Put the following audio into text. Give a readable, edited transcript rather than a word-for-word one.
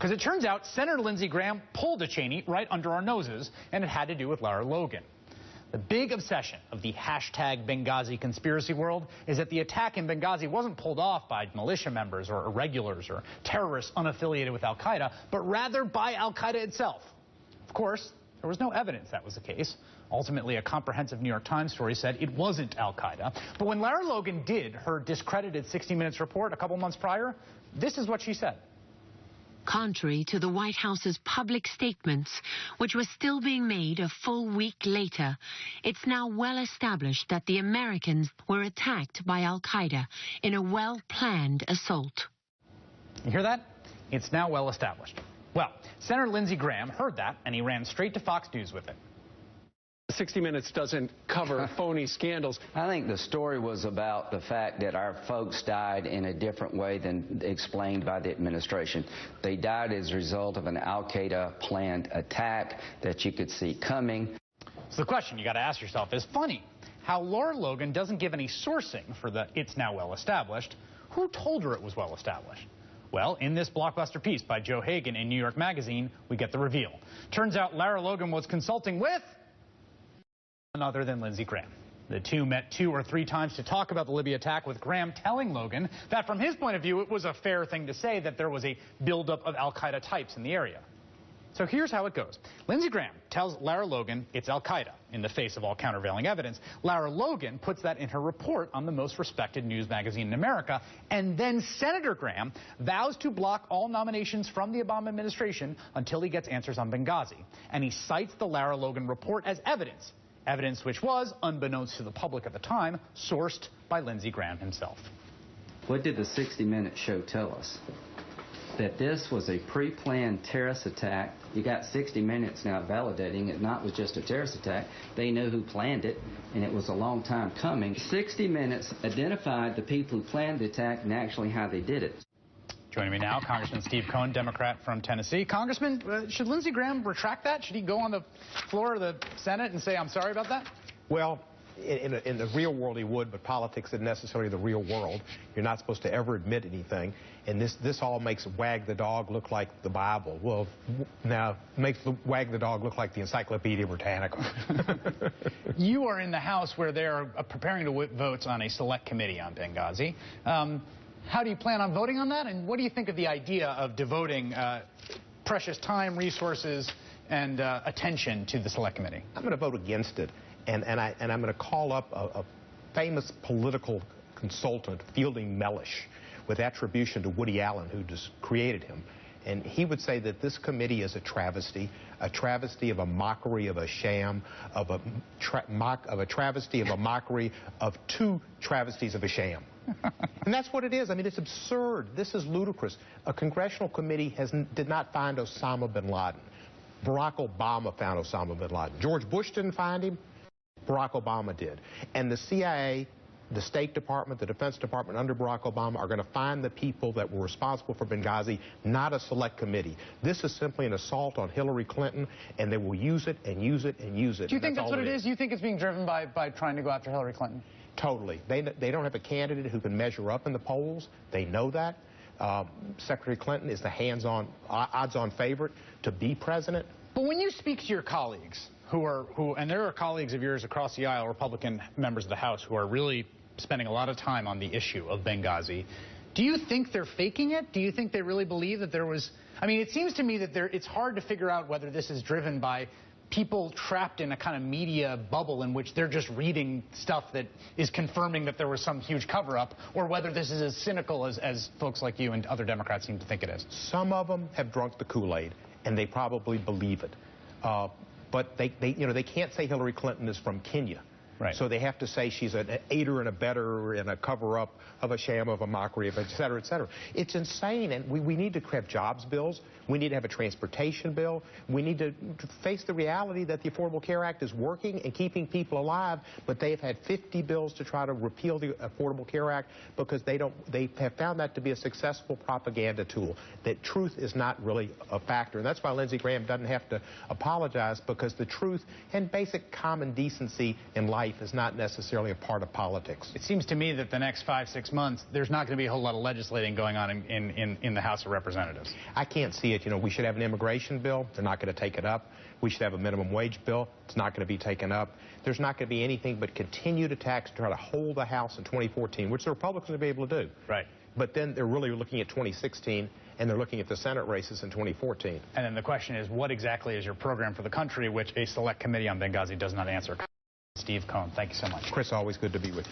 Because it turns out Senator Lindsey Graham pulled a Cheney right under our noses, and it had to do with Lara Logan. The big obsession of the hashtag Benghazi conspiracy world is that the attack in Benghazi wasn't pulled off by militia members or irregulars or terrorists unaffiliated with al-Qaeda, but rather by al-Qaeda itself. Of course, there was no evidence that was the case. Ultimately, a comprehensive New York Times story said it wasn't al-Qaeda. But when Lara Logan did her discredited 60 Minutes report a couple months prior, this is what she said. Contrary to the White House's public statements, which were still being made a full week later, it's now well established that the Americans were attacked by al-Qaeda in a well-planned assault. You hear that? It's now well established. Well, Senator Lindsey Graham heard that, and he ran straight to Fox News with it. 60 Minutes doesn't cover phony scandals. I think the story was about the fact that our folks died in a different way than explained by the administration. They died as a result of an al-Qaeda planned attack that you could see coming. So the question you got to ask yourself is funny. How Lara Logan doesn't give any sourcing for the "it's now well established." Who told her it was well established? Well, in this blockbuster piece by Joe Hagan in New York Magazine, we get the reveal. Turns out Lara Logan was consulting with none other than Lindsey Graham. The two met 2 or 3 times to talk about the Libya attack, with Graham telling Logan that from his point of view, it was a fair thing to say that there was a buildup of al-Qaeda types in the area. So here's how it goes. Lindsey Graham tells Lara Logan it's al-Qaeda in the face of all countervailing evidence. Lara Logan puts that in her report on the most respected news magazine in America. And then Senator Graham vows to block all nominations from the Obama administration until he gets answers on Benghazi. And he cites the Lara Logan report as evidence. Evidence which was, unbeknownst to the public at the time, sourced by Lindsey Graham himself. What did the 60 Minutes show tell us? That this was a pre-planned terrorist attack. You got 60 Minutes now validating it not was just a terrorist attack. They knew who planned it, and it was a long time coming. 60 Minutes identified the people who planned the attack and actually how they did it. Joining me now, Congressman Steve Cohen, Democrat from Tennessee. Congressman, should Lindsey Graham retract that? Should he go on the floor of the Senate and say, I'm sorry about that? Well, in the real world he would, but politics isn't necessarily the real world. You're not supposed to ever admit anything. And this all makes Wag the Dog look like the Bible. Well, now makes Wag the Dog look like the Encyclopedia Britannica. You are in the House where they're preparing to whip votes on a select committee on Benghazi. How do you plan on voting on that? And what do you think of the idea of devoting precious time, resources, and attention to the select committee? I'm going to vote against it. And I'm going to call up a famous political consultant, Fielding Mellish, with attribution to Woody Allen, who just created him. And he would say that this committee is a travesty of a mockery, of a sham, of a travesty, of a mockery, of 2 travesties of a sham. And that's what it is. I mean, it's absurd. This is ludicrous. A congressional committee did not find Osama bin Laden. Barack Obama found Osama bin Laden. George Bush didn't find him. Barack Obama did. And the CIA, the State Department, the Defense Department under Barack Obama are going to find the people that were responsible for Benghazi, not a select committee. This is simply an assault on Hillary Clinton, and they will use it and use it and use it. Do you think that's what it is? You think it's being driven by trying to go after Hillary Clinton? Totally. They don't have a candidate who can measure up in the polls. They know that. Secretary Clinton is the odds-on favorite to be president. But when you speak to your colleagues, and there are colleagues of yours across the aisle, Republican members of the House, who are really spending a lot of time on the issue of Benghazi, do you think they're faking it? Do you think they really believe that there was... I mean, it seems to me that it's hard to figure out whether this is driven by people trapped in a kind of media bubble in which they're just reading stuff that is confirming that there was some huge cover-up, or whether this is as cynical as folks like you and other Democrats seem to think it is. Some of them have drunk the Kool-Aid, and they probably believe it. But they can't say Hillary Clinton is from Kenya. Right. So they have to say she's an aider and abettor and a cover-up of a sham, of a mockery, of et cetera, et cetera. It's insane, and we need to have jobs bills. We need to have a transportation bill. We need to face the reality that the Affordable Care Act is working and keeping people alive, but they've had 50 bills to try to repeal the Affordable Care Act because they have found that to be a successful propaganda tool, that truth is not really a factor. And that's why Lindsey Graham doesn't have to apologize, because the truth and basic common decency in life life is not necessarily a part of politics. It seems to me that the next 5-6 months, there's not going to be a whole lot of legislating going on in the House of Representatives. I can't see it. You know, we should have an immigration bill. They're not going to take it up. We should have a minimum wage bill. It's not going to be taken up. There's not going to be anything but continued attacks to try to hold the House in 2014, which the Republicans will be able to do. Right. But then they're really looking at 2016, and they're looking at the Senate races in 2014. And then the question is, what exactly is your program for the country, which a select committee on Benghazi does not answer? Steve Cohen, thank you so much. Chris, always good to be with you.